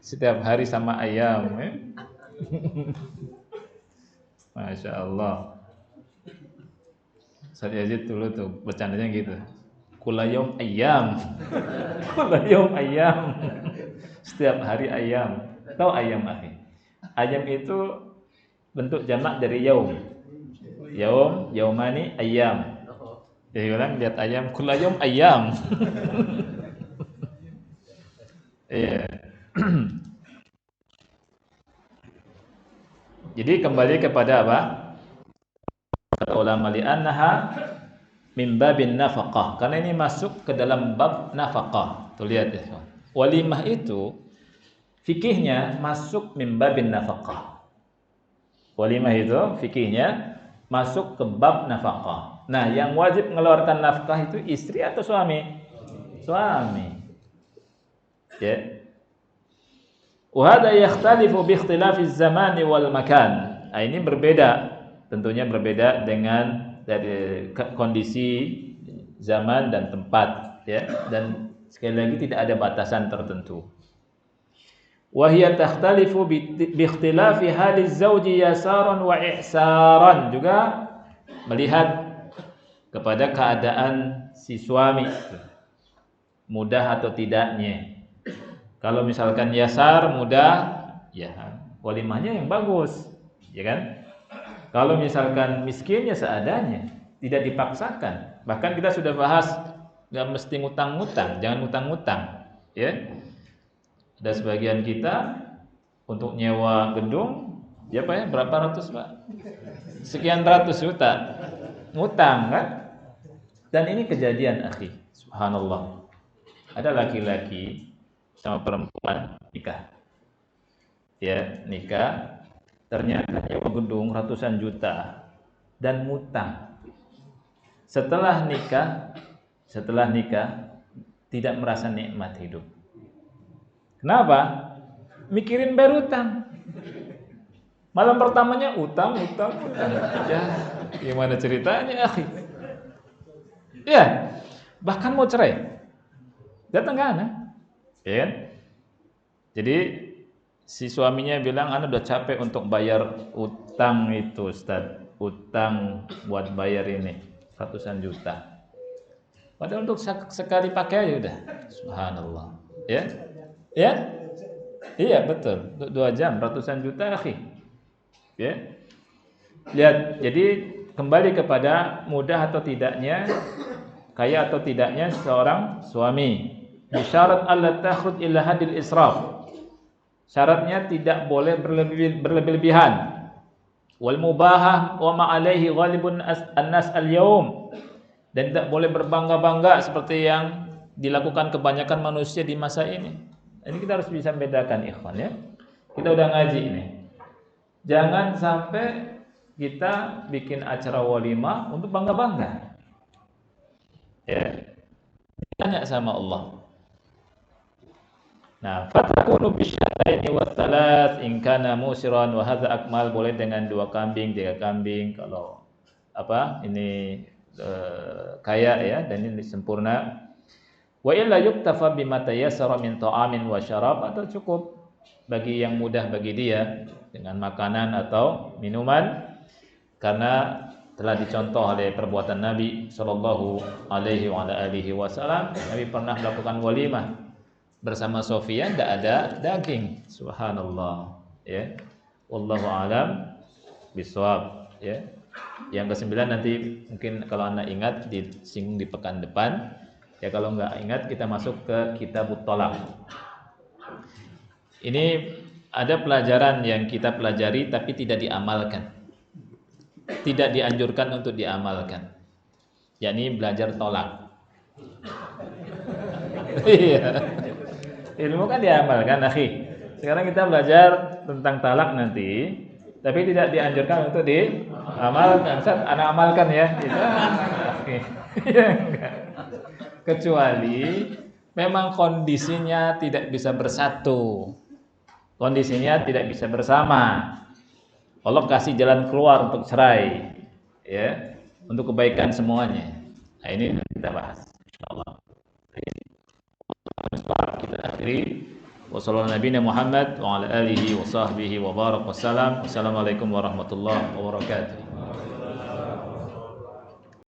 Setiap hari sama ayam. Ya? Masya Allah. Ustaz Yazid dulu tuh bercandanya gitu. Kulla yaum ayam. Kulla yaum ayam. Setiap hari ayam. Tahu ayam, akhi? Ayam itu bentuk jamak dari yaum. Yaum, yaumani, ayam. Jadi orang lihat ayam, kulla yaum ayam. Iya. Jadi kembali kepada apa? Kata ulama li'annaha min babin nafaqah. Karena ini masuk ke dalam bab nafaqah. Tuh lihat ya. Walimah itu fikihnya masuk min babin nafaqah. Walimah itu fikihnya masuk ke bab nafkah. Nah, yang wajib mengeluarkan nafkah itu istri atau suami? Suami. Ya. Wa hadha yakhtalifu bi ikhtilafi az-zamani wal makan. Nah, ini berbeda, tentunya berbeda dengan dari kondisi zaman dan tempat, ya. Dan sekali lagi tidak ada batasan tertentu. Wa hiya takhtalifu bi ikhtilafi hali az-zawji yasaran wa ihsaran, juga melihat kepada keadaan si suami, mudah atau tidaknya. Kalau misalkan yasar, mudah, ya walimahnya yang bagus, ya kan? Kalau misalkan miskinnya seadanya, tidak dipaksakan. Bahkan kita sudah bahas nggak mesti ngutang-ngutang, jangan ngutang-ngutang, ya. Ada sebagian kita untuk nyewa gedung, ya Pak ya, berapa ratus Pak? Sekian ratus juta, ngutang kan? Dan ini kejadian, akhi, subhanallah. Ada laki-laki sama perempuan nikah, ya nikah, ternyata nyewa gedung ratusan juta dan ngutang. Setelah nikah tidak merasa nikmat hidup. Kenapa? Mikirin bayar utang. Malam pertamanya utang. Ya, gimana ceritanya, akhi? Ya, bahkan mau cerai. Datang ke ana, ya kan? Jadi si suaminya bilang, ana udah capek untuk bayar utang itu, Ustaz. Utang buat bayar ini ratusan juta. Padahal untuk sekali pakai aja udah. Subhanallah. Ya? Ya? Iya, betul. 2 jam ratusan juta, akhi. Ya. Lihat, jadi kembali kepada mudah atau tidaknya, kaya atau tidaknya seorang suami. Syarat alla takhruj illa hadil israf. Syaratnya tidak boleh berlebih-lebihan. Wal mubahah wa ma alaihi ghalibun an-nas al-yaum. Dan tidak boleh berbangga-bangga seperti yang dilakukan kebanyakan manusia di masa ini. Ini kita harus bisa membedakan, ikhwan, ya. Kita udah ngaji ini. Jangan sampai kita bikin acara walimah untuk bangga-bangga. Ya. Tanya sama Allah. Nah, fatakunu bisyataini wa tsalas in kana musiran wa hadza akmal, boleh dengan 2 kambing, 3 kambing kalau apa? Ini kaya ya, dan ini sempurna. Wa illa yuktafa bima tayassara min ta'amin wa syarab, atau cukup bagi yang mudah bagi dia dengan makanan atau minuman, karena telah dicontoh oleh perbuatan Nabi sallallahu alaihi wasallam. Nabi pernah melakukan walimah bersama Sofyan, tidak ada daging. Subhanallah, ya. Wallahu alam bisawab, ya. Yang ke-9 nanti mungkin kalau Anda ingat disinggung di pekan depan. Ya, kalau nggak ingat kita masuk ke Kitabut Thalaq. Ini ada pelajaran yang kita pelajari tapi tidak diamalkan. Tidak dianjurkan untuk diamalkan. Yakni belajar tolak. Iya. Ilmu kan diamalkan, akhi. Sekarang kita belajar tentang talak nanti, tapi tidak dianjurkan untuk Amalkan, Ustaz, anak amalkan ya. Gitu. Oke. Ya, enggak. Kecuali memang kondisinya tidak bisa bersatu. Kondisinya tidak bisa bersama. Allah kasih jalan keluar untuk cerai, ya, untuk kebaikan semuanya. Nah, ini kita bahas, insyaallah. Kita akhiri. Wassalamualaikum warahmatullahi wabarakatuh. Wassalamualaikum warahmatullahi wabarakatuh.